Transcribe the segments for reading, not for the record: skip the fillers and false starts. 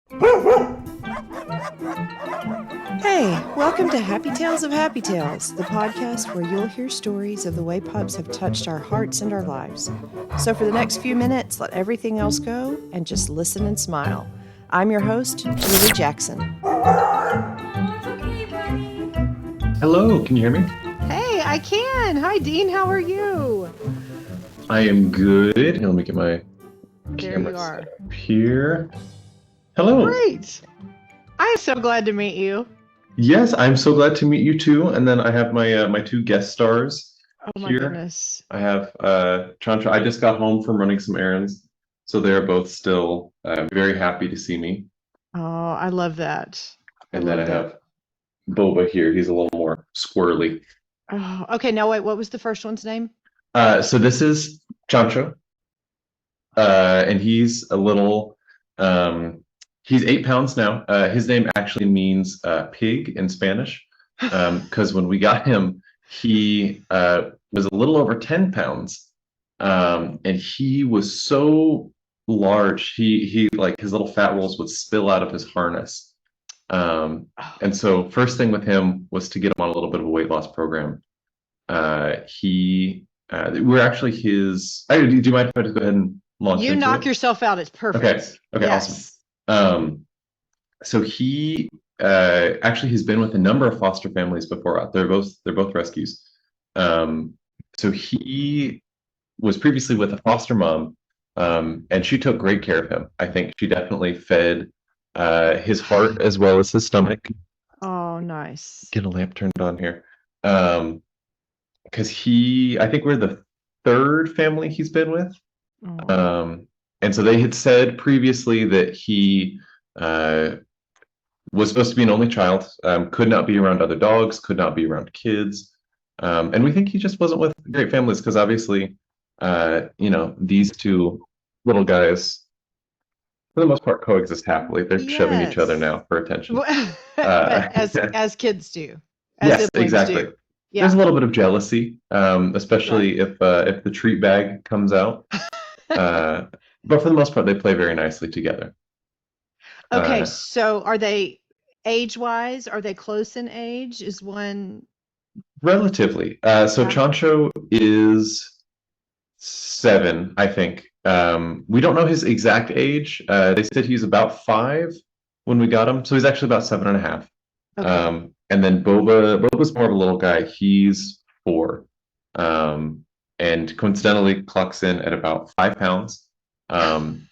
Hey, welcome to Happy Tales of Happy Tales, the podcast where you'll hear stories of the way pups have touched our hearts and our lives. So for the next few minutes, let everything else go and just listen and smile. I'm your host, Julie Jackson. Hello, can you hear me? Hey, I can. Hi, Dean. How are you? I am good. Here, let me get my There camera you are. set up here. Hello. Great. I am so glad to meet you. Yes, I'm so glad to meet you too. And then I have my two guest stars Oh my here. goodness. I have Chancho. I just got home from running some errands, so they're both still very happy to see me. Oh, I love that. And then I have Boba here. He's a little more squirrely. Oh, okay. Now wait, what was the first one's name? So this is Chancho. And he's a little he's 8 pounds now. His name actually means pig in Spanish, because when we got him, he was a little over 10 pounds, and he was so large. He like his little fat rolls would spill out of his harness. And so first thing with him was to get him on a little bit of a weight loss program. He we're actually his. Do you mind if I just go ahead and launch You into knock it? yourself out. It's perfect. Okay, Yes. awesome. So he actually has been with a number of foster families before. They're both rescues. Um, so he was previously with a foster mom, and she took great care of him. I think she definitely fed his heart as well as his stomach. Oh, nice. Get a lamp turned on here. Because I think we're the third family he's been with. Oh. And so they had said previously that he was supposed to be an only child, could not be around other dogs, could not be around kids. And we think he just wasn't with great families because obviously, these two little guys, for the most part, coexist happily. They're shoving each other Yes. now for attention. But as kids do, as Yes, siblings exactly. do. There's Yeah. a little bit of jealousy, Right. especially if the treat bag comes out. Uh, but for the most part, they play very nicely together. Okay, Uh, so are they age-wise? Are they close in age? Is one, Relatively. So yeah. Chancho is 7, I think. We don't know his exact age. They said he's about 5 when we got him, so he's actually about 7.5. Okay. And then Boba's more of a little guy. He's 4, and coincidentally clocks in at about 5 pounds.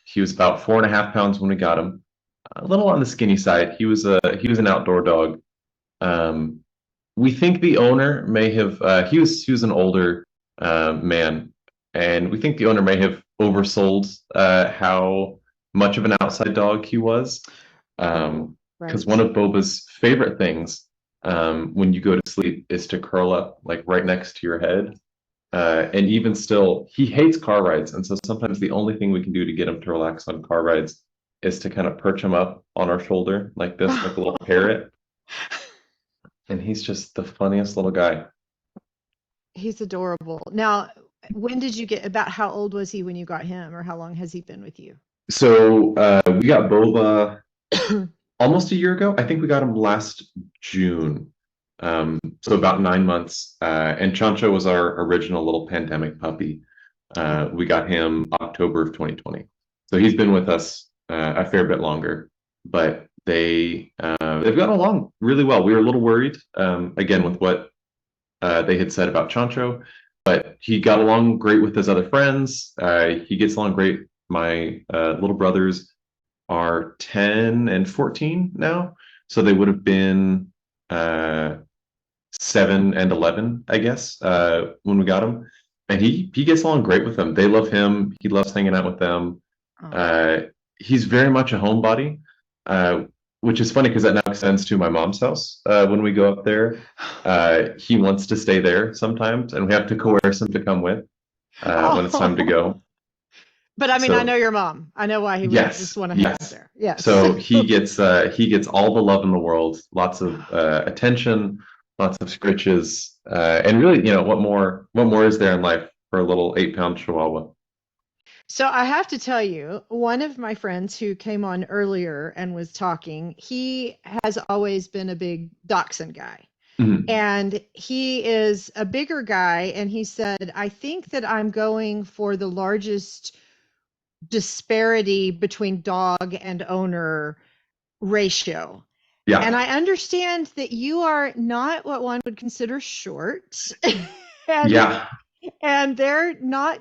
He was about 4.5 pounds when we got him. A little on the skinny side. He was an outdoor dog. Um, we think the owner may have he was an older man, and we think the owner may have oversold how much of an outside dog he was. Oh, Because one right. of Boba's favorite things when you go to sleep is to curl up like right next to your head. And even still, he hates car rides, and so sometimes the only thing we can do to get him to relax on car rides is to kind of perch him up on our shoulder like this, like a little parrot. And he's just the funniest little guy. He's adorable. Now, when did you get, about how old was he when you got him, or how long has he been with you? So we got Boba almost a year ago. I think we got him last June. So about 9 months. And Chancho was our original little pandemic puppy. We got him October of 2020. So he's been with us a fair bit longer, but they've gotten along really well. We were a little worried, again, with what they had said about Chancho, but he got along great with his other friends. He gets along great. My little brothers are 10 and 14 now, so they would have been uh, 7 and 11, I guess, when we got him. And he gets along great with them. They love him. He loves hanging out with them. Oh. Uh, he's very much a homebody, uh, which is funny because that now extends to my mom's house. When we go up there, he wants to stay there sometimes, and we have to coerce him to come with when it's time to Oh. go. But I mean, I know So your mom. I know why he would just yes, want to hang out yes. there. Yes. So he gets all the love in the world, lots of attention, lots of scritches, and really, what more is there in life for a little 8 pound Chihuahua? So I have to tell you, one of my friends who came on earlier and was talking, he has always been a big dachshund guy. Mhm. And he is a bigger guy. And he said, I think that I'm going for the largest disparity between dog and owner ratio. And Yeah, I understand that you are not what one would consider short. and yeah. and they're not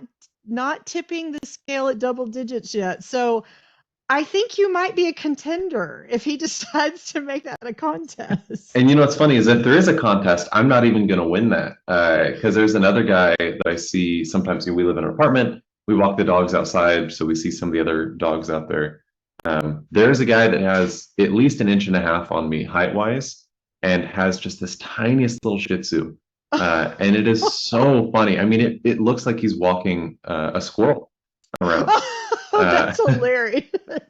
tipping the scale at double digits yet. So I think you might be a contender if he decides to make that a And contest. you know what's funny is if there is a contest, I'm not even going to win that because there's another guy that I see sometimes. We live in an apartment. We walk the dogs outside, so we see some of the other dogs out there. There's a guy that has at least an inch and a half on me height wise, and has just this tiniest little Shih Tzu, and it is so funny. I mean, it looks like he's walking a squirrel around. Oh, Uh, that's hilarious.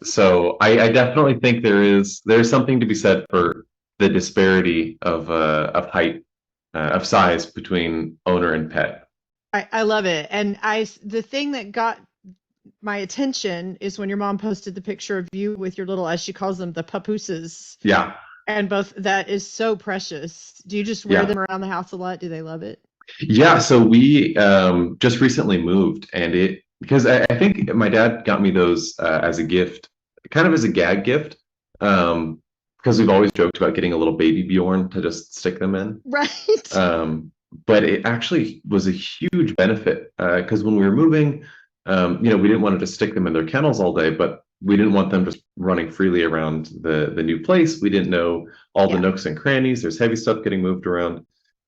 So I definitely think there's something to be said for the disparity of height of size between owner and pet. I love it. And the thing that got my attention is when your mom posted the picture of you with your little, as she calls them, the papooses. Yeah, And both that is so precious. Do you just wear yeah, them around the house a lot? Do they love it? yeah. So we just recently moved, and it because I think my dad got me those as a gift, kind of as a gag gift, because we've always joked about getting a little baby Bjorn to just stick them in. Right. Um, but it actually was a huge benefit because when we were moving, we didn't want to just stick them in their kennels all day, but we didn't want them just running freely around the new place. We didn't know all the Yeah. nooks and crannies. There's heavy stuff getting moved around.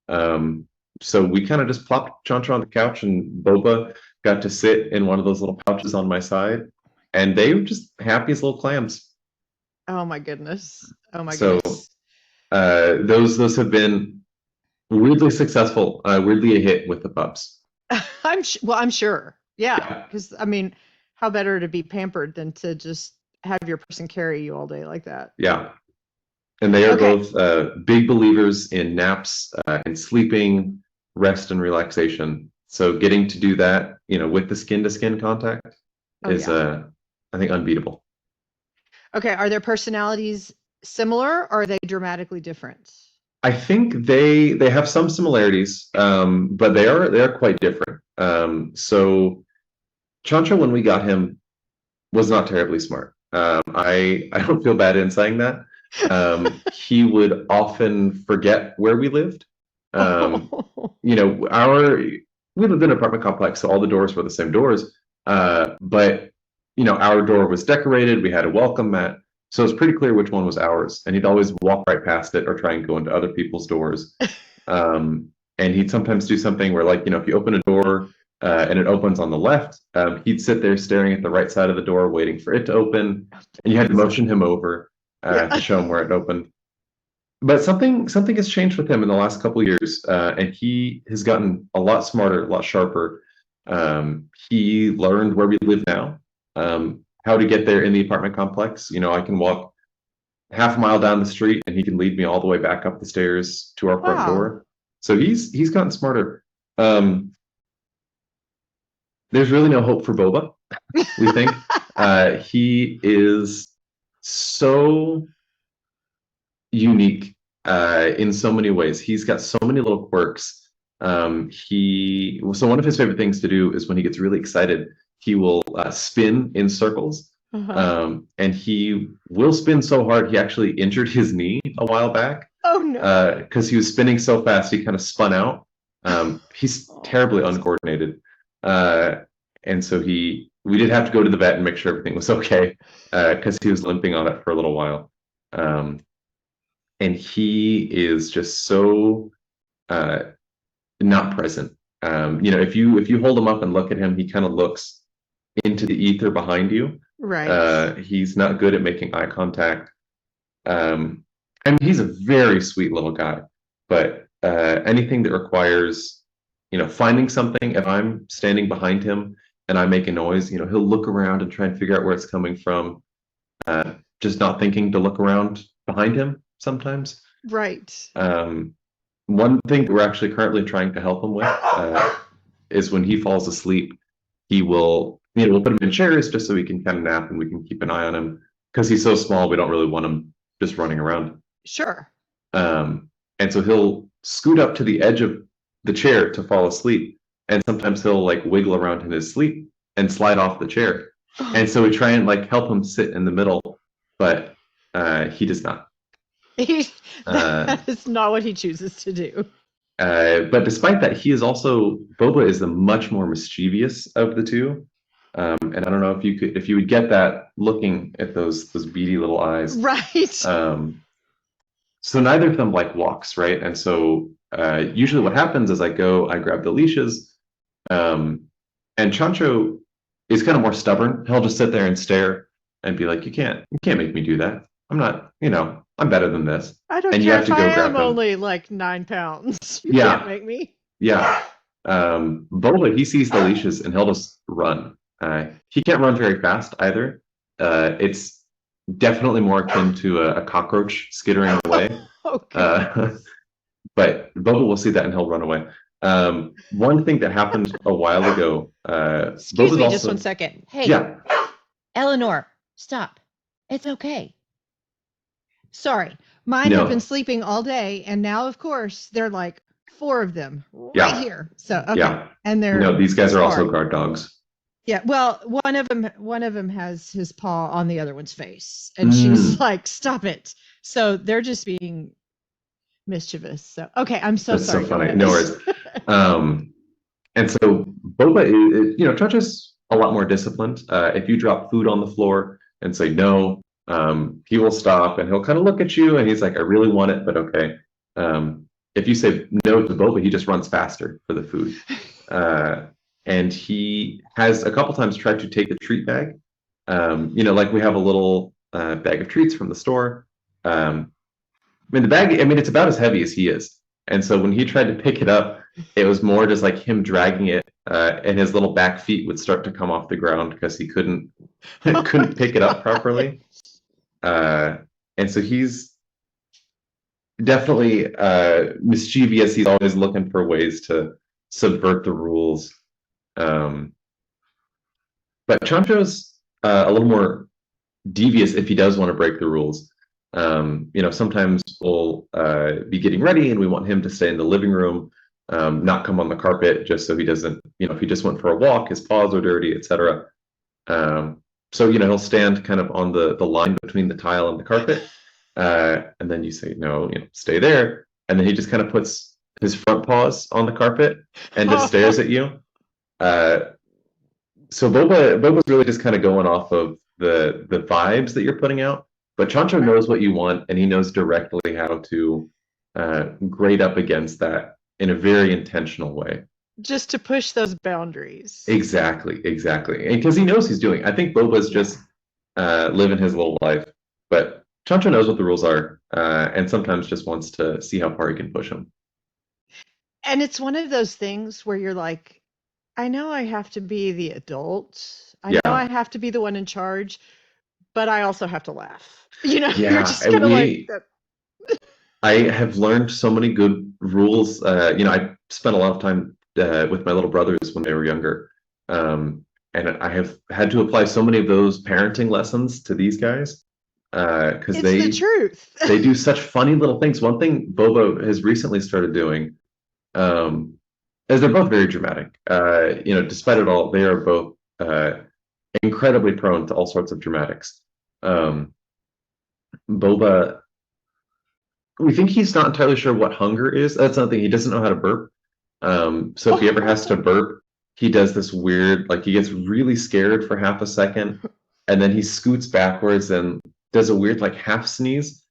Um, so we kind of just plopped Chancho on the couch, and Boba got to sit in one of those little pouches on my side, and they were just happy as little clams. Oh my goodness. Oh my So goodness. those have been weirdly successful, weirdly a hit with the pups. I'm sure. Yeah, Yeah, because I mean, how better to be pampered than to just have your person carry you all day like that? yeah. And they are Okay. both big believers in naps and sleeping, rest and relaxation. So getting to do that, with the skin to skin contact Oh is, yeah. I think, unbeatable. Okay. Are their personalities similar or are they dramatically different? I think they have some similarities, but they are quite different. So Chancho, when we got him, was not terribly smart. I don't feel bad in saying that. He would often forget where we lived. Um, Oh, our we lived in an apartment complex, so all the doors were the same doors. But our door was decorated. We had a welcome mat, so it's pretty clear which one was ours. And he'd always walk right past it or try and go into other people's doors. And he'd sometimes do something where, like, if you open a door and it opens on the left, he'd sit there staring at the right side of the door, waiting for it to open, and you had to geez. motion him over to Yeah. show him where it opened. But something has changed with him in the last couple of years, and he has gotten a lot smarter, a lot sharper. He learned where we live now, how to get there in the apartment complex. I can walk half a mile down the street, and he can lead me all the way back up the stairs to our front Wow. door. So he's gotten smarter. Um, there's really no hope for Boba, we think. He is so unique in so many ways. He's got so many little quirks. So one of his favorite things to do is when he gets really excited, he will spin in circles. Uh-huh. And he will spin so hard he actually injured his knee a while back Oh no. because he was spinning so fast he kind of spun out. He's Oh, terribly that's uncoordinated, uh, and so we did have to go to the vet and make sure everything was okay because he was limping on it for a little while. Um, and he is just so uh, not present. If you hold him up and look at him, he kind of looks into the ether behind you. right. He's not good at making eye contact. I mean, he's a very sweet little guy, but anything that requires, finding something, if I'm standing behind him and I make a noise, he'll look around and try and figure out where it's coming from, just not thinking to look around behind him sometimes. Right. Um, One thing we're actually currently trying to help him with is when he falls asleep, he will we'll put him in chairs just so he can kind of nap and we can keep an eye on him because he's so small. We don't really want him just running around. Sure. And so he'll scoot up to the edge of the chair to fall asleep. And sometimes he'll like wiggle around in his sleep and slide off the chair. And so we try and like help him sit in the middle, but he does not. That is not what he chooses to do. But despite that, Boba is the much more mischievous of the two. And I don't know if you would get that looking at those beady little eyes. Right. So neither of them like walks, right? And so usually what happens is I grab the leashes, and Chancho is kind of more stubborn. He'll just sit there and stare and be like, you can't make me do that. I'm not, I'm better than this. I don't and care you have if to go I grab am him. only like 9 pounds. You Yeah. can't make me. Yeah. Boba, he sees the leashes and he'll just run. He can't run very fast either. It's definitely more akin to a cockroach skittering away. Okay. But Boba will see that and he'll run away. One thing that happened a while ago. Excuse me, just 1 second. Hey, yeah. Eleanor, stop. It's okay. Sorry, mine have been sleeping all day, and now, of course, they're like 4 of them right here. So okay, yeah. and they're these guys are also guard dogs. Yeah, well, one of them has his paw on the other one's face, and she's like, "Stop it!" So they're just being mischievous. So okay, I'm so sorry. That's so funny. No worries. And so Boba is, Chancho's a lot more disciplined. If you drop food on the floor and say no, he will stop and he'll kind of look at you and he's like, I really want it, but okay. If you say no to Boba, he just runs faster for the food. And he has a couple times tried to take the treat bag. Like we have a little bag of treats from the store. The bag, it's about as heavy as he is. And so when he tried to pick it up, it was more just like him dragging it, and his little back feet would start to come off the ground because he couldn't pick it up properly. And so he's definitely mischievous. He's always looking for ways to subvert the rules. But Chancho's a little more devious if he does want to break the rules. Sometimes we'll be getting ready and we want him to stay in the living room, not come on the carpet, just so he doesn't, if he just went for a walk, his paws are dirty, etc. So he'll stand kind of on the line between the tile and the carpet, and then you say no, stay there, and then he just kind of puts his front paws on the carpet and just stares at you. So Boba's really just kind of going off of the vibes that you're putting out. But Chancho knows what you want, and he knows directly how to grade up against that in a very intentional way. Just to push those boundaries. Exactly. Because he knows he's doing. I think Boba's just living his little life. But Chancho knows what the rules are, and sometimes just wants to see how far he can push them. And it's one of those things where you're like, I know I have to be the adult. I know I have to be the one in charge, but I also have to laugh. You're just kind of like that. I have learned so many good rules. I spent a lot of time with my little brothers when they were younger. And I have had to apply so many of those parenting lessons to these guys. Because the truth. They do such funny little things. One thing Boba has recently started doing, is they're both very dramatic. Despite it all, they are both incredibly prone to all sorts of dramatics. Boba, we think he's not entirely sure what hunger is. That's something he doesn't know how to burp. So if he ever has to burp, he does this weird, like he gets really scared for half a second, and then he scoots backwards and does a weird like half sneeze.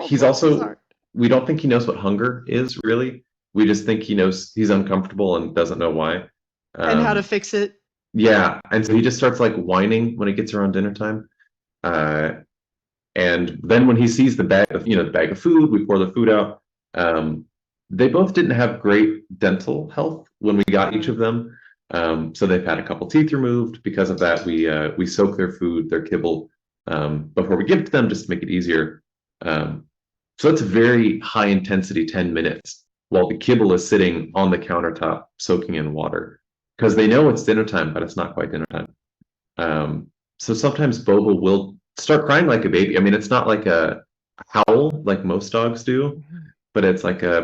He's also, we don't think he knows what hunger is really. We just think he knows he's uncomfortable and doesn't know why. And how to fix it. Yeah, and so he just starts like whining when it gets around dinner time. And then when he sees the bag of food, we pour the food out. They both didn't have great dental health when we got each of them. So they've had a couple teeth removed. Because of that, we soak their food, their kibble, before we give it to them, just to make it easier. So that's a very high intensity 10 minutes while the kibble is sitting on the countertop soaking in water. because they know it's dinner time, but it's not quite dinner time. So sometimes Boba will start crying like a baby. I mean, it's not like a howl like most dogs do, but it's like uh,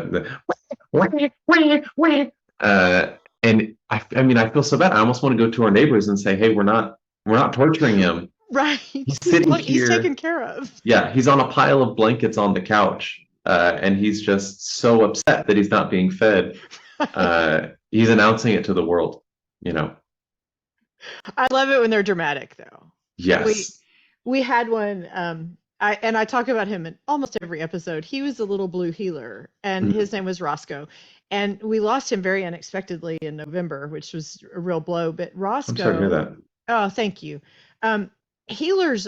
and I mean, I feel so bad. I almost want to go to our neighbors and say, "Hey, we're not torturing him. Right. He's sitting He's taken here. care of. Yeah, he's on a pile of blankets on the couch, and he's just so upset that he's not being fed. He's announcing it to the world, you know. I love it when they're dramatic, though. We Yes. we had one. I talk about him in almost every episode. He was a little blue heeler, and Mm, his name was Roscoe. And we lost him very unexpectedly in November, which was a real blow. But I'm sorry to hear Roscoe, that. oh, thank you. Healers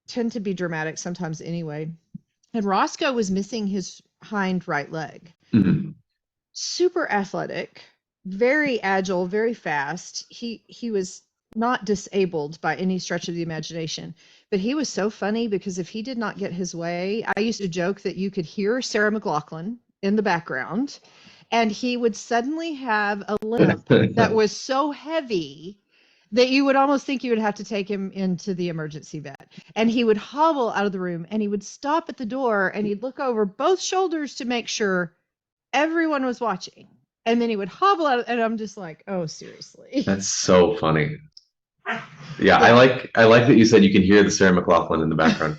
tend to be dramatic sometimes anyway. And Roscoe was missing his hind right leg. Mhm. Super athletic, very agile, very fast. He was not disabled by any stretch of the imagination, but he was so funny because if he did not get his way, I used to joke that you could hear Sarah McLachlan in the background, and he would suddenly have a limp that was so heavy that you would almost think you would have to take him into the emergency vet. And he would hobble out of the room and he would stop at the door and he'd look over both shoulders to make sure everyone was watching. And then he would hobble out, and I'm just like, oh, seriously. That's so funny. Yeah, I But like that you said you can hear the Sarah McLachlan in the background.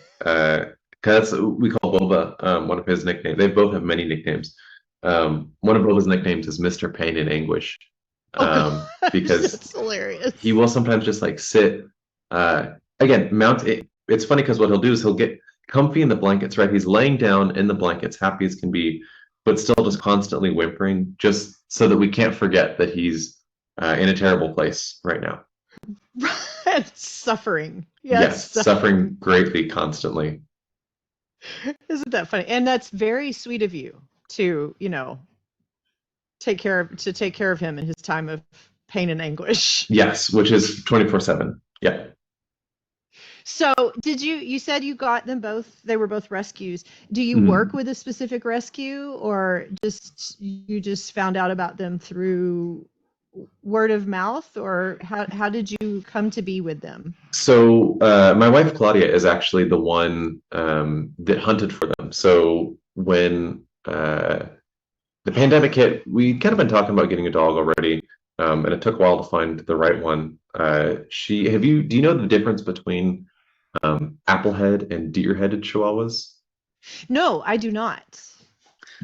'Cause we call Boba one of his nicknames. They both have many nicknames. One of Boba's nicknames is Mr. Pain and Anguish, oh gosh, because that's hilarious. he will sometimes just like sit. Again, mount it. It's funny because what he'll do is he'll get comfy in the blankets, right? He's laying down in the blankets, happy as can be, but still just constantly whimpering, just so that we can't forget that he's in a terrible place right now. Suffering. Yes, Yes, suffering suffering. greatly constantly. Isn't that funny? And that's very sweet of you to, take care of him in his time of pain and anguish. Yes, which is 24/7. Yeah. So, you said you got them both, they were both rescues. Do you work Mhm. with a specific rescue, or you just found out about them through word of mouth, or how did you come to be with them? So my wife Claudia is actually the one that hunted for them. So when the pandemic hit, we kind of been talking about getting a dog already, and it took a while to find the right one. Do you know the difference between applehead and deer-headed chihuahuas? No, I do not.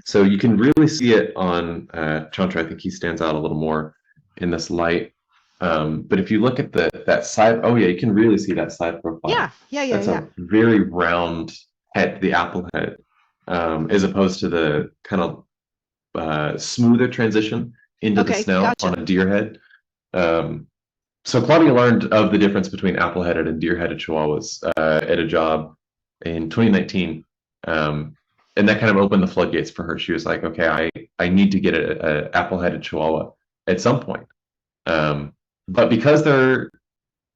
So you can really see it on Chancho. I think he stands out a little more in this light. But if you look at that side, oh yeah, you can really see that side profile. Yeah, yeah, yeah, That's yeah. a very round head, the apple head, as opposed to the kind of smoother transition into the Okay, snout on gotcha. a deer head. Um, so Claudia learned of the difference between apple-headed and deer-headed chihuahuas at a job in 2019. And that kind of opened the floodgates for her. She was like, okay, I need to get a apple-headed chihuahua at some point. But because they're,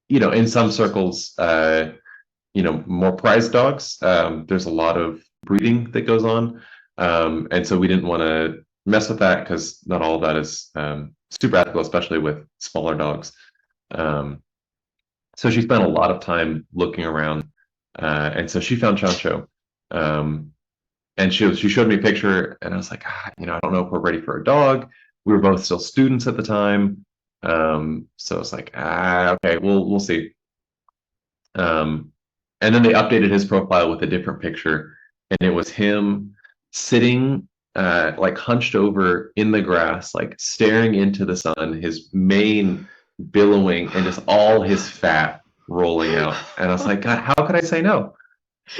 in some circles, more prized dogs, there's a lot of breeding that goes on. And so we didn't want to mess with that because not all of that is super ethical, especially with smaller dogs. Um, so she spent a lot of time looking around, and so she found Chancho. Um, and she showed me a picture, and I was like, I don't know if we're ready for a dog. We were both still students at the time, so it's like, okay, we'll see. Um, and then they updated his profile with a different picture, and it was him sitting like hunched over in the grass, like staring into the sun, his mane billowing, and just all his fat rolling out. And I was like, God, how could I say no?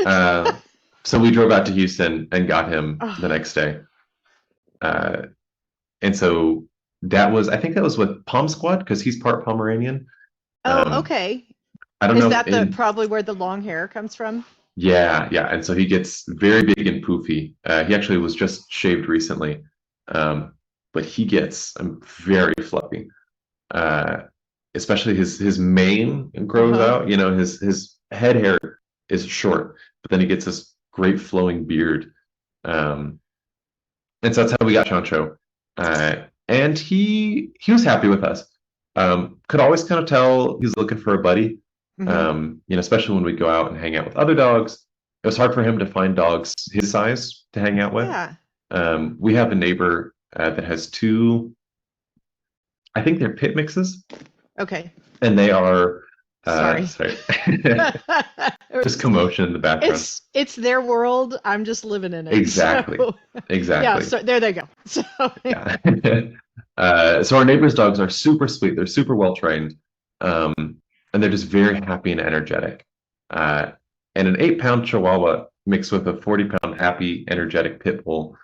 Uh, so we drove out to Houston and got him the Oh, next day. Uh, and so I think that was with Pom Squad because he's part Pomeranian. oh, Um, okay. I don't Is know if that the in probably where the long hair comes from? Yeah, yeah. And so he gets very big and poofy. He actually was just shaved recently, but he gets very fluffy. Uh, Especially his mane grows Uh-huh. out. His head hair is short, but then he gets this great flowing beard. Um, and so that's how we got Chancho. And he was happy with us. Could always kind of tell he's looking for a buddy. Hmm. Especially when we go out and hang out with other dogs. It was hard for him to find dogs his size to hang out with. Yeah. We have a neighbor that has two, I think they're pit mixes, Okay. and they are, Sorry. sorry, just commotion in the background. It's their world. I'm just living in it. Exactly, So yeah, exactly. so there they go. So Yeah. So our neighbors' dogs are super sweet. They're super well trained, um, and they're just very happy and energetic. Uh, and an 8-pound Chihuahua mixed with a 40-pound happy, energetic pit bull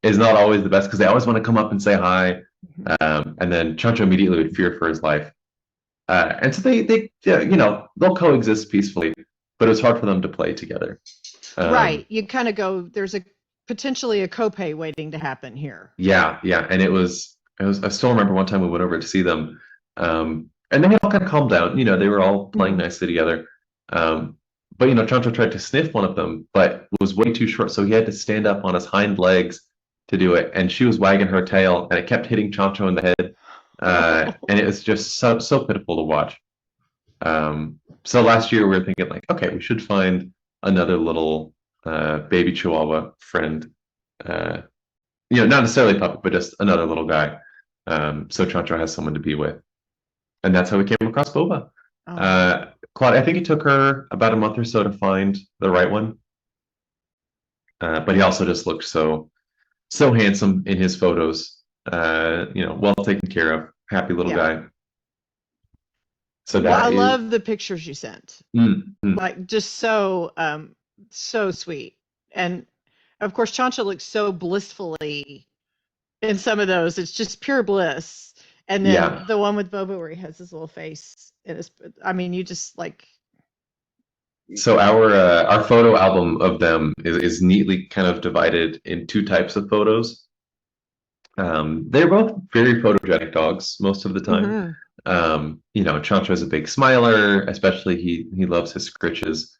is not always the best because they always want to come up and say hi. And then Chancho immediately would fear for his life. And so they yeah, they'll coexist peacefully, but it's hard for them to play together. right, Um, you kind of go, there's a potentially a copay waiting to happen here. Yeah, yeah, and it was. I still remember one time we went over to see them, and they had all kind of calmed down. They were all playing Mhm. nicely together. Um, but Chancho tried to sniff one of them, but was way too short, so he had to stand up on his hind legs to do it. And she was wagging her tail, and it kept hitting Chancho in the head, and it was just so pitiful to watch. So last year we were thinking like, okay, we should find another little baby Chihuahua friend. Uh, not necessarily a puppy, but just another little guy. So Chancho has someone to be with. And that's how we came across Boba. Oh, Uh, Claude, I think it took her about a month or so to find the right one. But he also just looked so handsome in his photos. Well taken care of, happy little yeah. guy. So Well, I that is love the pictures you sent. mm, mm. Like just so sweet. And of course Chancha looks so blissfully in some of those. It's just pure bliss. And then Yeah. the one with Boba where he has his little face and his, I mean, you just like, So our photo album of them is neatly kind of divided in two types of photos. They're both very photogenic dogs most of the time. mhm. Chancho's a big smiler, especially he loves his scritches.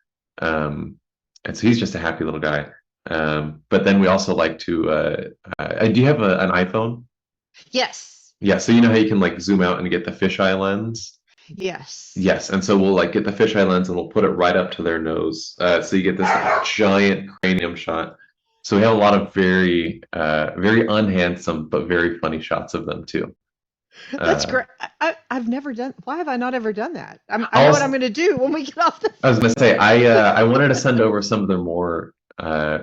Um, and so he's just a happy little guy. But then we also like to do you have an iPhone? Yes. Yeah, so you know how you can like zoom out and get the fisheye lens? Yes. Yes, and so we'll like get the fisheye lens and we'll put it right up to their nose. So you get this giant cranium shot. So we have a lot of very unhandsome but very funny shots of them too. That's Uh, great. I've never done, why have I not ever done that? I know what I'm also, going to do when we get off the I was gonna say I wanted to send over some of their more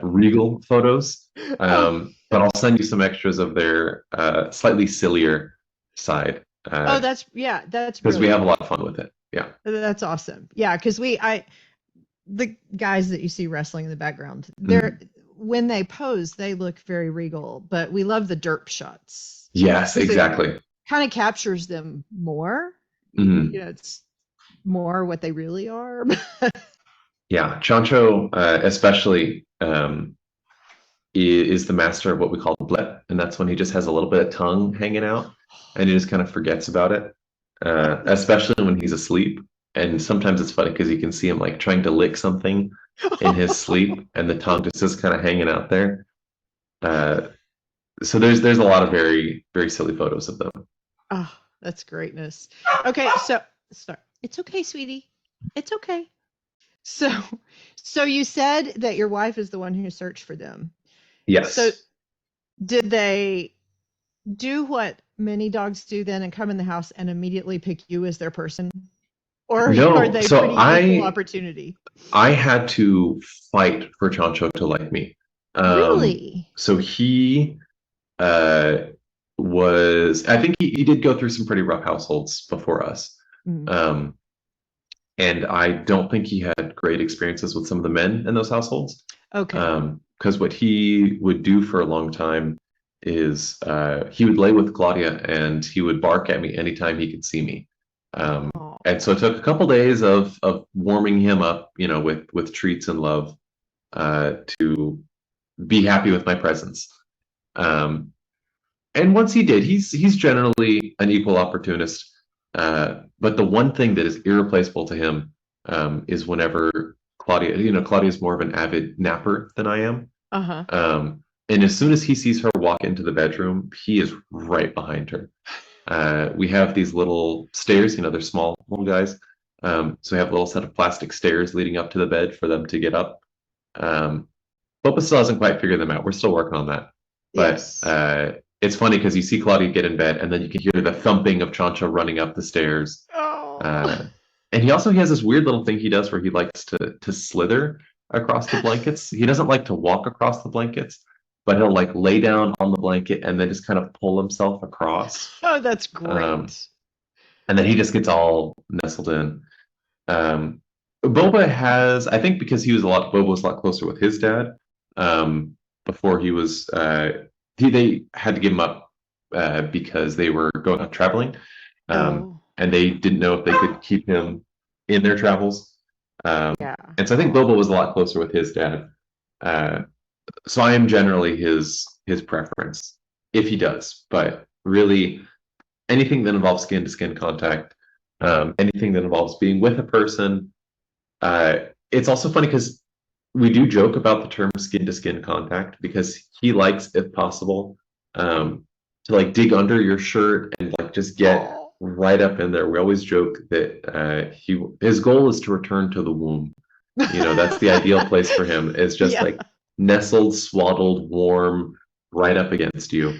regal photos, oh, but I'll send you some extras of their slightly sillier side oh, that's, yeah, that's because we have a brilliant. lot of fun with it. Yeah. That's awesome. Yeah, because the guys that you see wrestling in the background, they're Mhm. when they pose, they look very regal, but we love the derp shots Yes, because it exactly. kind of captures them more. Mhm. It's more what they really are. Yeah, Chancho, especially, is the master of what we call blep, and that's when he just has a little bit of tongue hanging out, and he just kind of forgets about it, especially when he's asleep. And sometimes it's funny because you can see him like trying to lick something in his sleep, and the tongue just is kind of hanging out there. Uh, so there's a lot of very very silly photos of them. Oh, that's greatness. Okay, so sorry. It's okay, sweetie. It's okay. So, so you said that your wife is the one who searched for them. So Yes. did they do what many dogs do then and come in the house and immediately pick you as their person? Or are No. they So pretty equal I opportunity? I had to fight for Chancho to like me. Really? So he uh, I think he did go through some pretty rough households before us. Mm, Um, and I don't think he had great experiences with some of the men in those households. okay. Because what he would do for a long time is he would lay with Claudia and he would bark at me anytime he could see me. And so it Oh, took a couple days of warming him up, with treats and love to be happy with my presence. Um, and once he did, he's generally an equal opportunist. But the one thing that is irreplaceable to him is whenever Claudia, Claudia's more of an avid napper than I am. uh-huh. And as soon as he sees her walk into the bedroom, he is right behind her. We have these little stairs, they're small little guys. So we have a little set of plastic stairs leading up to the bed for them to get up. Um, Boba still hasn't quite figured them out. We're still working on that. But Yes. it's funny because you see Claudia get in bed, and then you can hear the thumping of Chancho running up the stairs. Oh. Uh, and he has this weird little thing he does where he likes to slither across the blankets. He doesn't like to walk across the blankets, but he'll like lay down on the blanket and then just kind of pull himself across. Oh, that's Um, great. and then he just gets all nestled in. Um, Boba has, I think, because Boba was a lot closer with his dad. Before they had to give him up because they were going out traveling, Oh, and they didn't know if they could keep him in their travels. yeah. And so I think Boba was a lot closer with his dad. Uh, so I am generally his preference if he does, but really anything that involves skin to skin contact, anything that involves being with a person. It's also funny because we do joke about the term skin to skin contact because he likes, if possible, to like dig under your shirt and like just get Oh. right up in there. We always joke that his goal is to return to the womb. That's the ideal place for him. Is just Yeah. like nestled, swaddled, warm, right up against you.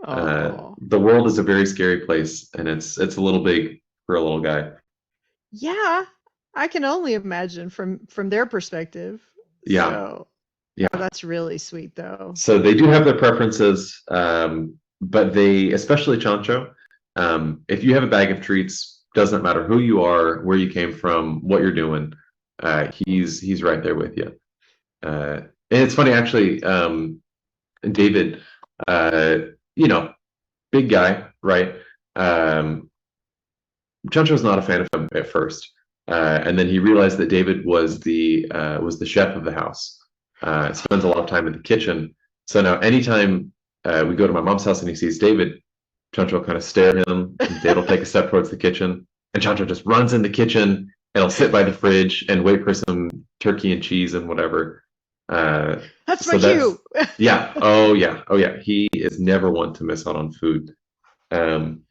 Oh. The world is a very scary place, and it's a little big for a little guy. Yeah. I can only imagine from their perspective. Yeah, So, oh, yeah. that's really sweet though. So they do have their preferences, but they, especially Chancho, if you have a bag of treats, doesn't matter who you are, where you came from, what you're doing, he's right there with you. And it's funny actually, David, uh, you know, big guy, right? Um, Chancho was not a fan of him at first, and then he realized that David was the chef of the house. Spends a lot of time in the kitchen. So now, anytime we go to my mom's house and he sees David, Chancho will kind of stare at him. And David will take a step towards the kitchen, and Chancho just runs in the kitchen and he'll sit by the fridge and wait for some turkey and cheese and whatever. Uh, That's my so that's cue. yeah. Oh yeah. Oh yeah. He is never one to miss out on food. Um,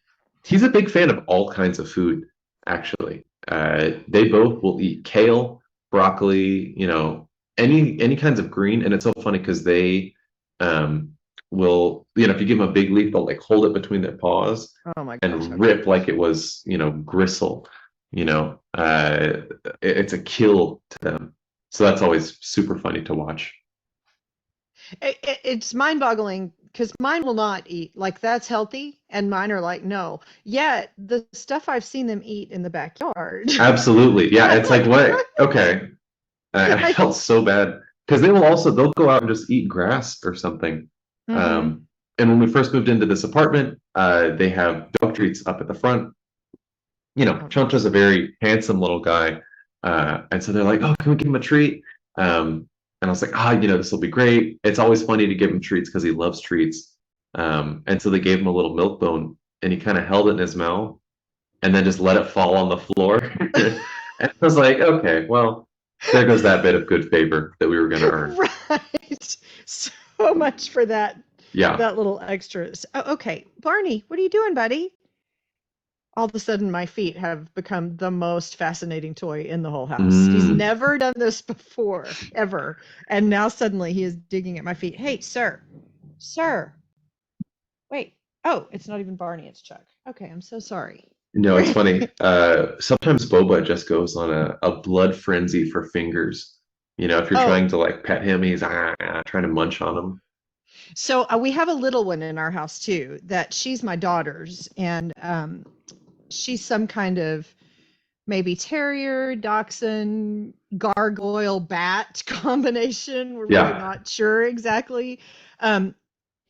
he's a big fan of all kinds of food, actually. They both will eat kale, broccoli, any kinds of green. And it's so funny because they um, will, if you give them a big leaf, they'll like hold it between their paws Oh my gosh. and Okay. rip like it was, gristle. You know, it's a kill to them. So that's always super funny to watch. It's mind-boggling because mine will not eat like that's healthy, and mine are like no. Yet the stuff I've seen them eat in the backyard, Absolutely. Yeah. I'm It's like, like, what? what? Okay. And I I, felt so bad because they'll go out and just eat grass or something. mm-hmm. And when we first moved into this apartment, they have dog treats up at the front. Oh, Chancho's a very handsome little guy. And so they're like, oh, can we give him a treat? And I was like, this will be great. It's always funny to give him treats because he loves treats. And so they gave him a little milk bone and he kind of held it in his mouth and then just let it fall on the floor. And I was like, okay, well, there goes that bit of good favor that we were going to earn. right. So much for that Yeah. that little extra. Okay, Barney, what are you doing, buddy? All of a sudden my feet have become the most fascinating toy in the whole house. He's Mm. never done this before, ever. And now suddenly he is digging at my feet. Hey, sir. Sir. Wait. Oh, it's not even Barney, it's Chuck. Okay, I'm so sorry. No, it's funny. Sometimes Boba just goes on a blood frenzy for fingers. If you're Oh, trying to like pet him, he's trying to munch on him. so we have a little one in our house too, that she's my daughter's, and she's some kind of maybe terrier, dachshund, gargoyle, bat combination. We're really Yeah. not sure exactly. Um,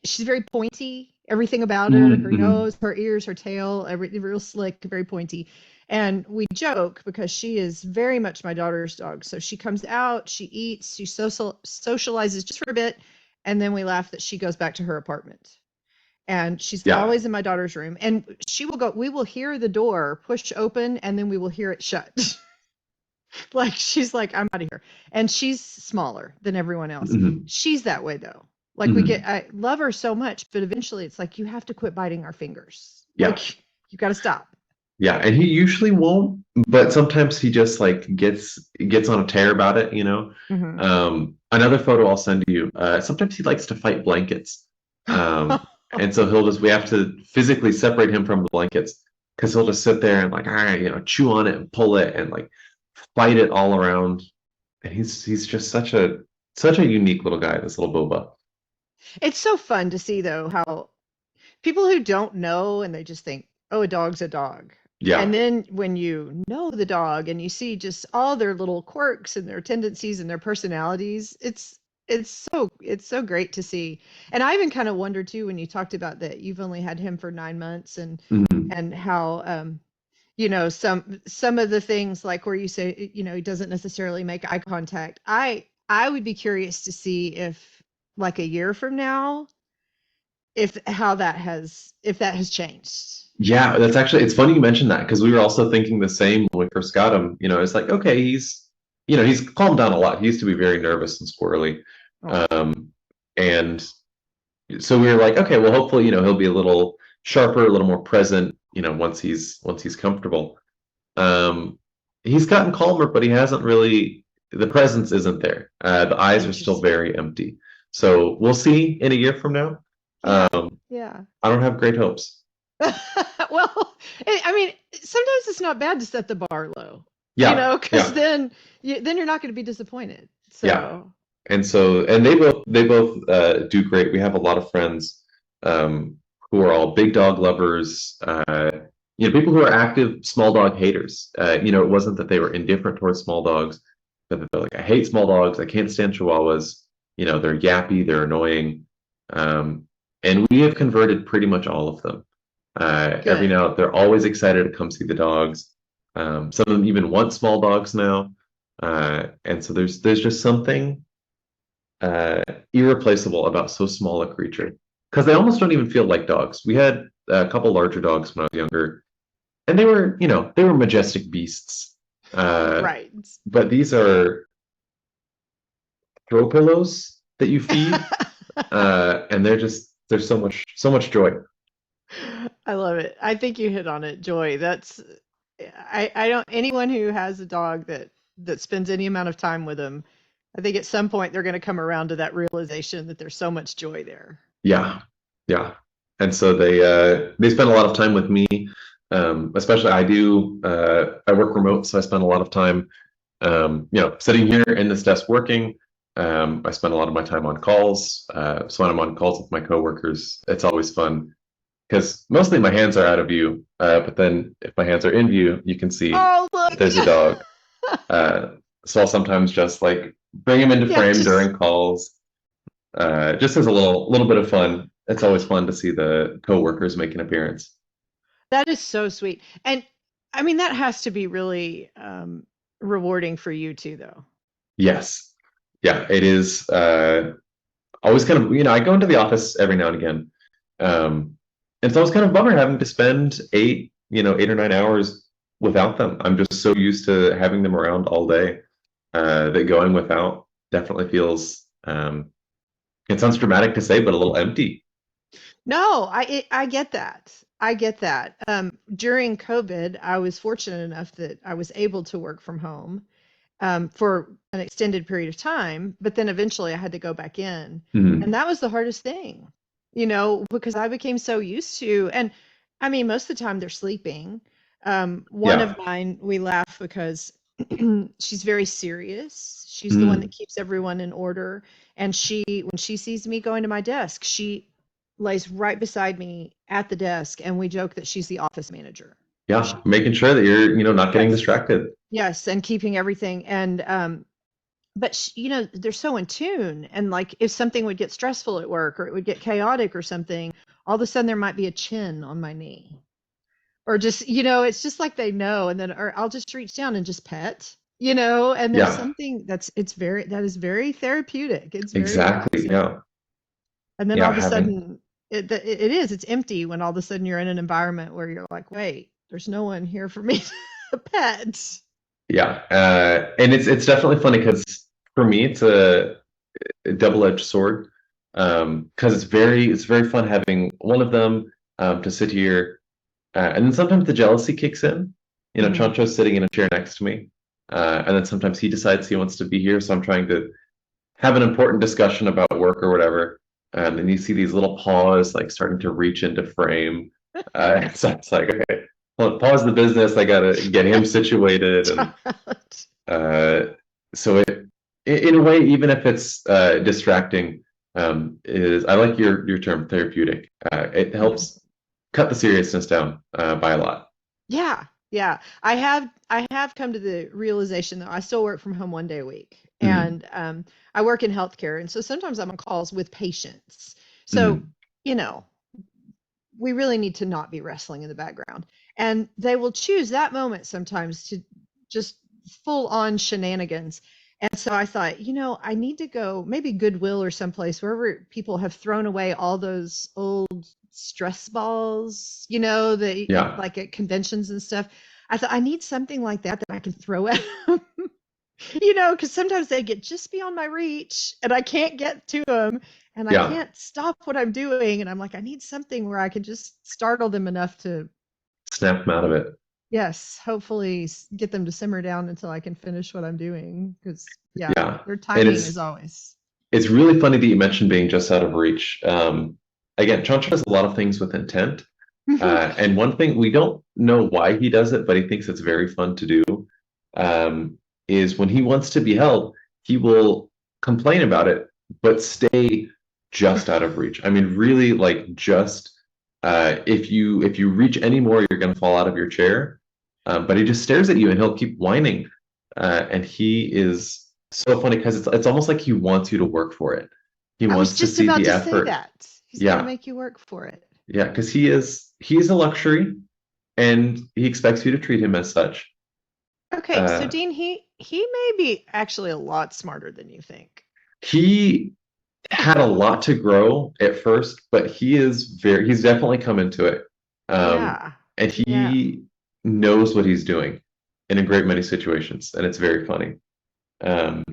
she's very pointy. Everything about her, her Mm-hmm. nose, her ears, her tail, everything real slick, very pointy. And we joke because she is very much my daughter's dog. So she comes out, she eats, she socializes just for a bit, and then we laugh that she goes back to her apartment. And she's Yeah. always in my daughter's room. And she will go, we will hear the door push open, and then we will hear it shut. Like she's like, I'm out of here. And she's smaller than everyone else. Hmm. She's that way though. Like Hmm. I love her so much, but eventually it's like you have to quit biting our fingers. Yeah. Like You got to stop. Yeah, and he usually won't, but sometimes he just like gets on a tear about it, you know. Hmm. Another photo I'll send you. Sometimes he likes to fight blankets. And so we have to physically separate him from the blankets because he'll just sit there and like, all right, chew on it and pull it and like fight it all around. And he's just such a unique little guy, this little Boba. It's so fun to see though how people who don't know and they just think, oh, a dog's a dog. And Yeah. then when you know the dog and you see just all their little quirks and their tendencies and their personalities, it's so great to see. And I even kind of wondered too when you talked about that you've only had him for 9 months Mhm. and how some of the things like where you say he doesn't necessarily make eye contact. I would be curious to see if like a year from now if that has changed. Yeah, it's funny you mentioned that because we were also thinking the same when we first got him. It's like, okay, he's calmed down a lot. He used to be very nervous and squirrely. Oh, Um, and so we were like, okay, well, hopefully, he'll be a little sharper, a little more present, once he's comfortable. Um, he's gotten calmer, but he hasn't really, the presence isn't there. The eyes are still interesting. very empty. So we'll see in a year from now. Yeah, Um, yeah. I don't have great hopes. Well, I mean, sometimes it's not bad to set the bar low, Yeah, because yeah. then you're not going to be disappointed. Yeah. So, And they both do great. We have a lot of friends who are all big dog lovers, people who are active small dog haters. It wasn't that they were indifferent towards small dogs, but that they're like, I hate small dogs, I can't stand chihuahuas, they're yappy, they're annoying. And we have converted pretty much all of them. Every good. now they're always excited to come see the dogs. Some of them even want small dogs now. And so there's just something uh, irreplaceable about so small a creature because they almost don't even feel like dogs. We had a couple larger dogs when I was younger, and they were majestic beasts. Uh, Right. but these are throw pillows that you feed, and they're so much joy. I love it. I think you hit on it, Joy. I don't anyone who has a dog that spends any amount of time with them, I think at some point they're going to come around to that realization that there's so much joy there. Yeah, yeah. And so they spend a lot of time with me. Especially I work remote, so I spend a lot of time sitting here in this desk working. I spend a lot of my time on calls. So when I'm on calls with my coworkers, it's always fun because mostly my hands are out of view. But then if my hands are in view, you can see Oh, look. there's a dog. Uh, so I'll sometimes just like bring him into Yeah, frame just during calls, just as a little bit of fun. It's always fun to see the coworkers make an appearance. that is so sweet. And I mean, that has to be really rewarding for you too, though. Yes, yeah, it is. Always kind of, I go into the office every now and again. Um, and it's always kind of a bummer having to spend 8 or 9 hours without them. I'm just so used to having them around all day, that going without definitely feels, it sounds dramatic to say, but a little empty. No, I get that. I get that. During COVID, I was fortunate enough that I was able to work from home for an extended period of time, but then eventually I had to go back in. And Mhm. that was the hardest thing, because I became so used to, and I mean, most of the time they're sleeping. One of Yeah. mine, we laugh because she's very serious. She's the one that Mm. keeps everyone in order. And when she sees me going to my desk, she lays right beside me at the desk, and we joke that she's the office manager. Yeah. She, Making sure that you're, not getting yes. distracted. Yes, and keeping everything and but they're so in tune and like if something would get stressful at work or it would get chaotic or something, all of a sudden there might be a chin on my knee. Or just, it's just like they know and then or I'll just reach down and just pet, and there's Yeah. something that is very therapeutic. It's very Exactly. relaxing. Yeah. And then all Yeah. of a Having sudden it's empty when all of a sudden you're in an environment where you're like, wait, there's no one here for me to pet. Yeah. And it's definitely funny because for me it's a double-edged sword. Because it's very fun having one of them to sit here. And then sometimes the jealousy kicks in. Hmm. Chancho's sitting in a chair next to me. And then sometimes he decides he wants to be here. So I'm trying to have an important discussion about work or whatever. And then you see these little paws like starting to reach into frame. So it's like, okay, well, pause the business. I gotta get him situated. And uh, so in a way, even if it's distracting, is I like your term therapeutic. It Mhm. helps cut the seriousness down by a lot. Yeah, yeah. I have come to the realization that I still work from home 1 day a week, Mm, and I work in healthcare, and so sometimes I'm on calls with patients. So mm, you know, we really need to not be wrestling in the background, and they will choose that moment sometimes to just full on shenanigans. And so I thought, I need to go maybe Goodwill or someplace wherever people have thrown away all those old stress balls, that yeah, like at conventions and stuff. I thought I need something like that I can throw at them, because sometimes they get just beyond my reach and I can't get to them and I yeah. can't stop what I'm doing. And I'm like, I need something where I can just startle them enough to, Snap him out of it. yes, hopefully get them to simmer down until I can finish what I'm doing. Because, yeah, Yeah, their and timing is always. it's really funny that you mentioned being just out of reach. Again, Chancho does a lot of things with intent. And one thing we don't know why he does it, but he thinks it's very fun to do, um, is when he wants to be held, he will complain about it, but stay just out of reach. I mean, really, like just if you reach any more, you're going to fall out of your chair. But he just stares at you, and he'll keep whining. And he is so funny because it's almost like he wants you to work for it. He I was wants to just see about the to say effort. that. He's going to Yeah, make you work for it. yeah, because he is a luxury, and he expects you to treat him as such. Okay, so Uh, Dean, he may be actually a lot smarter than you think. he had a lot to grow at first, but he's definitely come into it. Yeah. And Yeah. he knows what he's doing in a great many situations, and it's very funny. Um,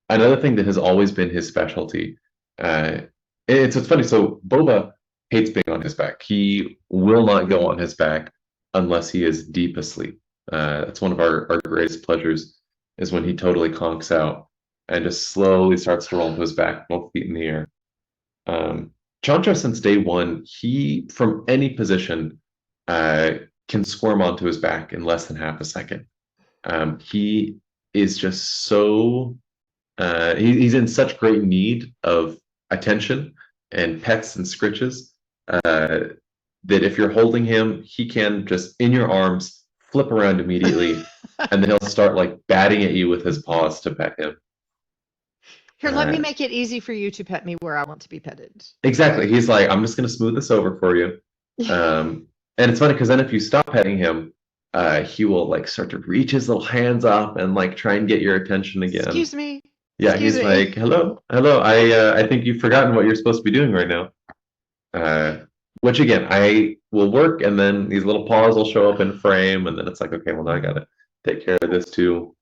Another thing that has always been his specialty, uh, it's funny. So Boba hates being on his back. He will not go on his back unless he is deep asleep. That's one of our greatest pleasures is when he totally conks out and just slowly starts to roll to his back, both feet in the air. Chancho, since day one, he from any position uh, can squirm onto his back in less than half a second. He is just so he's in such great need of attention and pets and scritches that if you're holding him, he can just in your arms flip around immediately, and then he'll start like batting at you with his paws to pet him. Here, let me Uh, make it easy for you to pet me where I want to be petted. exactly. He's like, I'm just gonna smooth this over for you. And it's funny because then if you stop petting him, he will like start to reach his little hands up and like try and get your attention again. Excuse me. Yeah, Excuse he's me. like, hello, hello. I think you've forgotten what you're supposed to be doing right now. Uh, which again, I will work, and then these little paws will show up in frame, and then it's like, okay, well now I gotta take care of this too.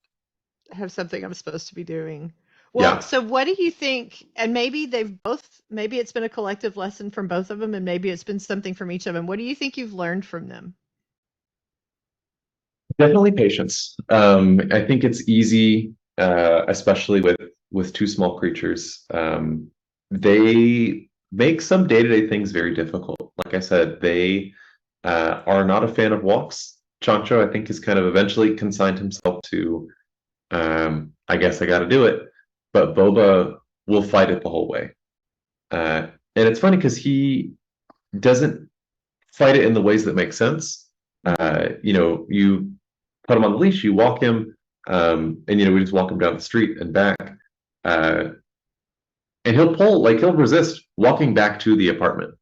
I have something I'm supposed to be doing. Well, Yeah, so what do you think? And maybe it's been a collective lesson from both of them, and maybe it's been something from each of them. What do you think you've learned from them? definitely patience. I think it's easy, especially with two small creatures. They make some day-to-day things very difficult. Like I said, they are not a fan of walks. Chancho, I think, has kind of eventually consigned himself to, I guess I got to do it. But Boba will fight it the whole way. And it's funny because he doesn't fight it in the ways that make sense. Hmm. You put him on the leash, you walk him, and we just walk him down the street and back. Uh, and he'll resist walking back to the apartment.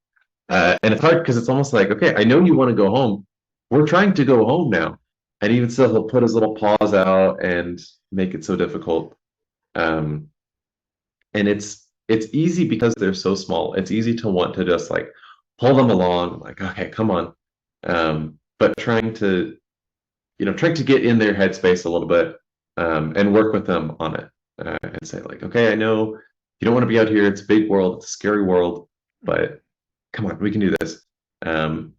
And it's hard because it's almost like, okay, I know you want to go home. We're trying to go home now. And even still, he'll put his little paws out and make it so difficult. Um, and it's easy because they're so small. It's easy to want to just like pull them along, like, okay, come on. But trying to get in their headspace a little bit, and work with them on it, and say like, okay, I know you don't want to be out here. It's a big world. It's a scary world, but come on, we can do this. Um,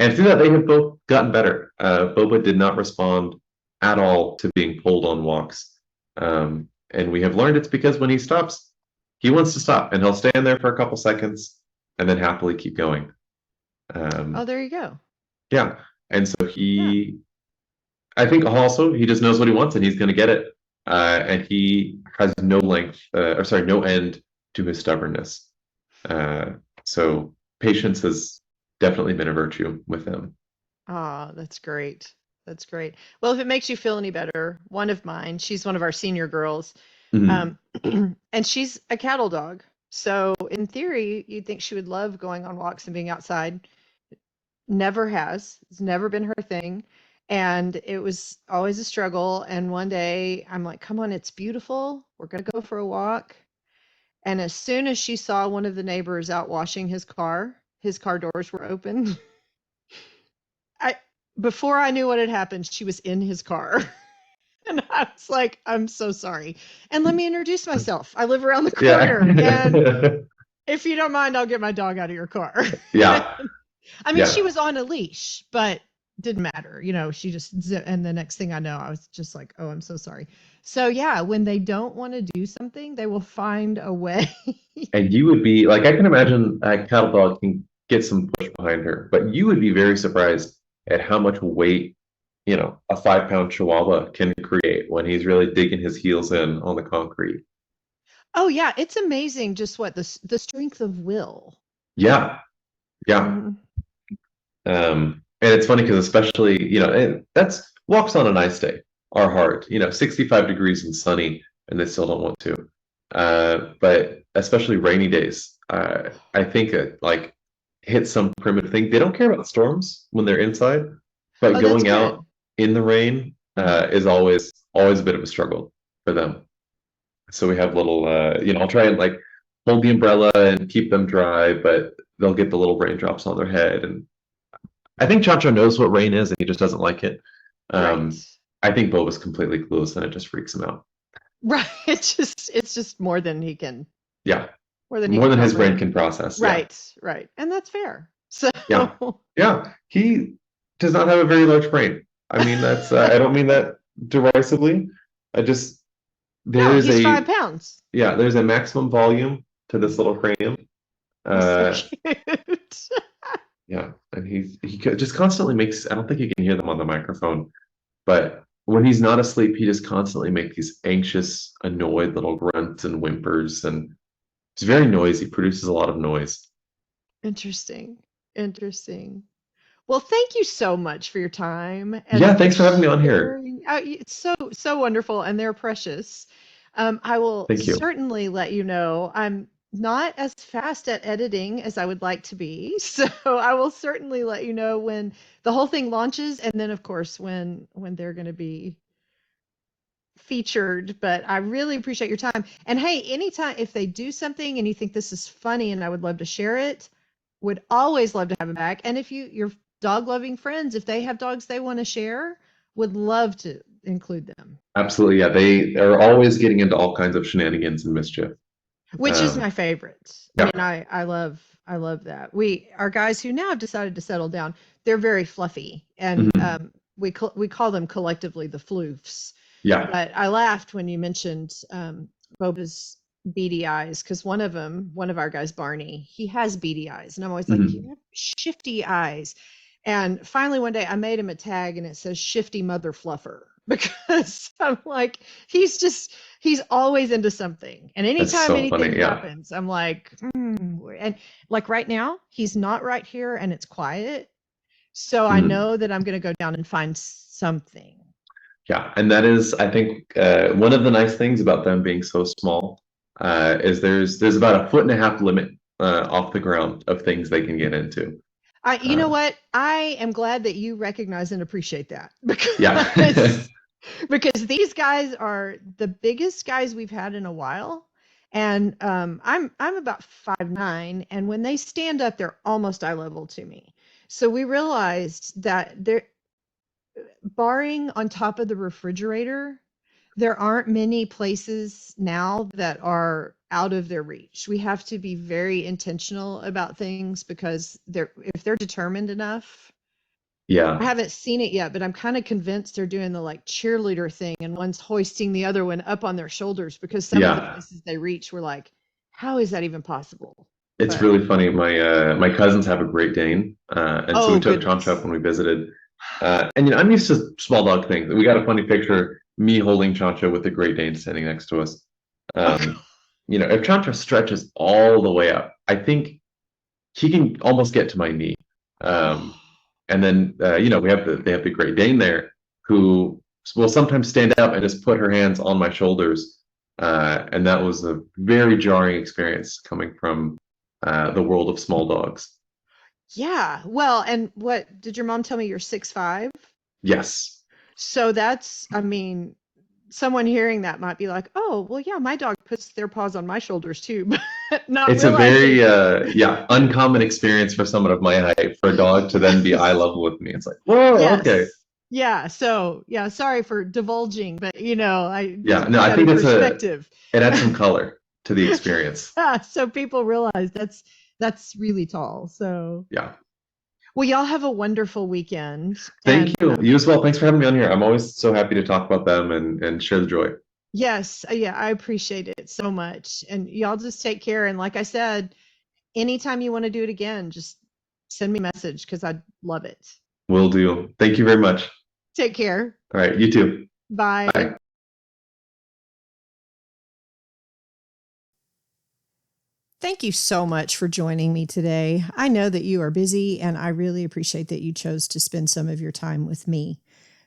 And through that, they have both gotten better. Boba did not respond at all to being pulled on walks. And we have learned it's because when he stops, he wants to stop and he'll stand there for a couple seconds and then happily keep going. Oh, Um, there you go. yeah. And so Yeah. I think also he just knows what he wants and he's going to get it. And he has no no end to his stubbornness. Uh, so patience has definitely been a virtue with him. Ah, that's great. That's great. Well, if it makes you feel any better, one of mine, she's one of our senior girls, Mhm. um, and she's a cattle dog. So in theory, you'd think she would love going on walks and being outside. Never has. It's never been her thing. And it was always a struggle. And one day I'm like, come on, it's beautiful. We're going to go for a walk. And as soon as she saw one of the neighbors out washing his car doors were open. I Before I knew what had happened, she was in his car. And I was like, I'm so sorry. And let me introduce myself. I live around the Yeah. corner. And if you don't mind, I'll get my dog out of your car. Yeah. I mean, she Yeah. was on a leash, but didn't matter. She just, and the next thing I know, I was just like, oh, I'm so sorry. So, yeah, when they don't want to do something, they will find a way. And you would be like, I can imagine a cattle dog can get some push behind her, but you would be very surprised at how much weight, a 5 pound chihuahua can create when he's really digging his heels in on the concrete. Oh, yeah, it's amazing just what the strength of will. Yeah. Yeah. Mhm. And it's funny because especially, that's walks on a nice day are hard, 65 degrees and sunny, and they still don't want to. But especially rainy days, I think like hit some primitive thing. They don't care about storms when they're inside, but Oh, that's going good. out in the rain is always a bit of a struggle for them. So we have little, I'll try and like hold the umbrella and keep them dry, but they'll get the little raindrops on their head. And I think Chancho knows what rain is and he just doesn't like it. Right. Um, I think Boba's completely clueless and it just freaks him out. Right. It's just Yeah, more than he more can than his brain comprehend. can process. Yeah, Right, right. And that's fair. So yeah, yeah. He does not have a very large brain. I mean, I don't mean that derisively. I just there no, is he's a 5 pounds. there's a maximum volume to this little cranium. He's so Uh, cute. yeah, and just constantly makes. I don't think you can hear them on the microphone, but when he's not asleep, he just constantly makes these anxious, annoyed little grunts and whimpers, and he's very noisy, produces a lot of noise. Interesting. Interesting. Well, thank you so much for your time Yeah, and thanks for having me on here. sharing. It's so wonderful, and they're precious. I will Thank you. certainly let you know. I'm not as fast at editing as I would like to be, so I will certainly let you know when the whole thing launches, and then of course when they're going to be featured. But I really appreciate your time. And hey, anytime if they do something and you think this is funny and I would love to share it, would always love to have them back. And if your dog loving friends, if they have dogs they want to share, would love to include them. Absolutely. Yeah, they are always getting into all kinds of shenanigans and mischief. Which is Um, my favorite. I mean, yeah. I love that. We our guys who now have decided to settle down. They're very fluffy, and Mhm. we call them collectively the floofs. Yeah. But I laughed when you mentioned Boba's beady eyes because one of our guys, Barney, he has beady eyes, and I'm always like, you Mhm. have shifty eyes. And finally, one day, I made him a tag, and it says "Shifty Mother Fluffer" because I'm like, he's always into something, and That's anytime so anything funny. Yeah. happens, I'm like, and like right now, he's not right here, and it's quiet, so I Mhm. know that I'm going to go down and find something. Yeah. And that is, I think, one of the nice things about them being so small, is there's about a foot and a half limit off the ground of things they can get into. You know Uh, what? I am glad that you recognize and appreciate that yeah. because these guys are the biggest guys we've had in a while, and I'm about 5'9", and when they stand up, they're almost eye level to me. So we realized that they're barring on top of the refrigerator, there aren't many places now that are out of their reach. We have to be very intentional about things because if they're determined enough, Yeah. I haven't seen it yet, but I'm kind of convinced they're doing the like cheerleader thing and one's hoisting the other one up on their shoulders because some of the Yeah. places they reach were like, how is that even possible? It's But really funny. My cousins have a Great Dane, and so we oh took Chancho up goodness. when we visited. And I'm used to small dog things. We got a funny picture, me holding Chancho with the Great Dane standing next to us. Um, if Chancho stretches all the way up, I think he can almost get to my knee. Um, and then they have the Great Dane there who will sometimes stand up and just put her hands on my shoulders. And that was a very jarring experience coming from the world of small dogs. Yeah. Well, and what did your mom tell me you're 6'5"? Yes. So that's, I mean, someone hearing that might be like, "Oh, well, yeah, my dog puts their paws on my shoulders too," but not It's a very realizing. uncommon experience for someone of my height for a dog to then be eye level with me. It's like, whoa, okay. Yes. Yeah. So, yeah, sorry for divulging, but I Yeah, to no, put I that think in it perspective. adds some color to the experience. So people realize that's really tall. So, Yeah. well, y'all have a wonderful weekend. Thank And you. You as well. Thanks for having me on here. I'm always so happy to talk about them and share the joy. yes, yeah, I appreciate it so much. And y'all just take care. And like I said, anytime you want to do it again, just send me a message because I'd love it. Will do. Thank you very much. Take care. All right, you too. Bye. Bye. Thank you so much for joining me today. I know that you are busy, and I really appreciate that you chose to spend some of your time with me.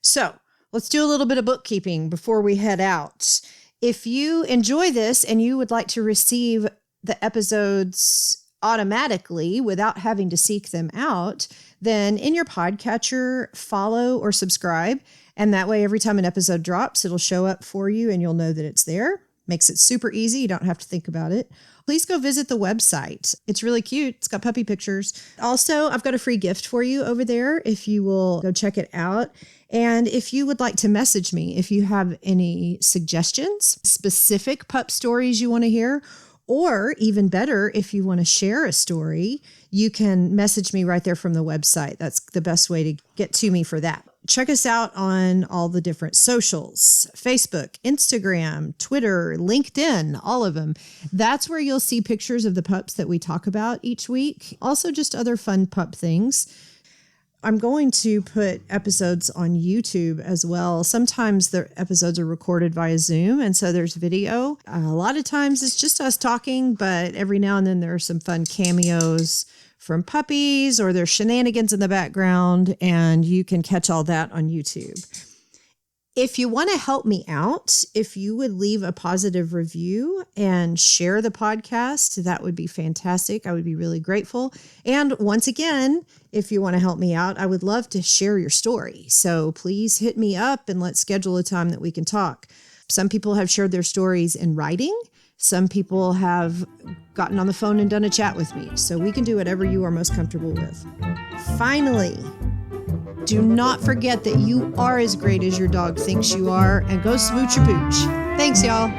So let's do a little bit of bookkeeping before we head out. If you enjoy this and you would like to receive the episodes automatically without having to seek them out, then in your podcatcher, follow or subscribe. And that way, every time an episode drops, it'll show up for you and you'll know that it's there. Makes it super easy. You don't have to think about it. Please go visit the website. It's really cute. It's got puppy pictures. Also, I've got a free gift for you over there if you will go check it out. And if you would like to message me, if you have any suggestions, specific pup stories you want to hear, or even better, if you want to share a story, you can message me right there from the website. That's the best way to get to me for that. Check us out on all the different socials, Facebook, Instagram, Twitter, LinkedIn, all of them. That's where you'll see pictures of the pups that we talk about each week. Also just other fun pup things. I'm going to put episodes on YouTube as well. Sometimes the episodes are recorded via Zoom, and so there's video. A lot of times it's just us talking, but every now and then there are some fun cameos from puppies or there's shenanigans in the background, and you can catch all that on YouTube. If you want to help me out, if you would leave a positive review and share the podcast, that would be fantastic. I would be really grateful. And once again, if you want to help me out, I would love to share your story. So please hit me up and let's schedule a time that we can talk. Some people have shared their stories in writing. Some people have gotten on the phone and done a chat with me. So we can do whatever you are most comfortable with. Finally, do not forget that you are as great as your dog thinks you are, and go smooch your pooch. Thanks, y'all.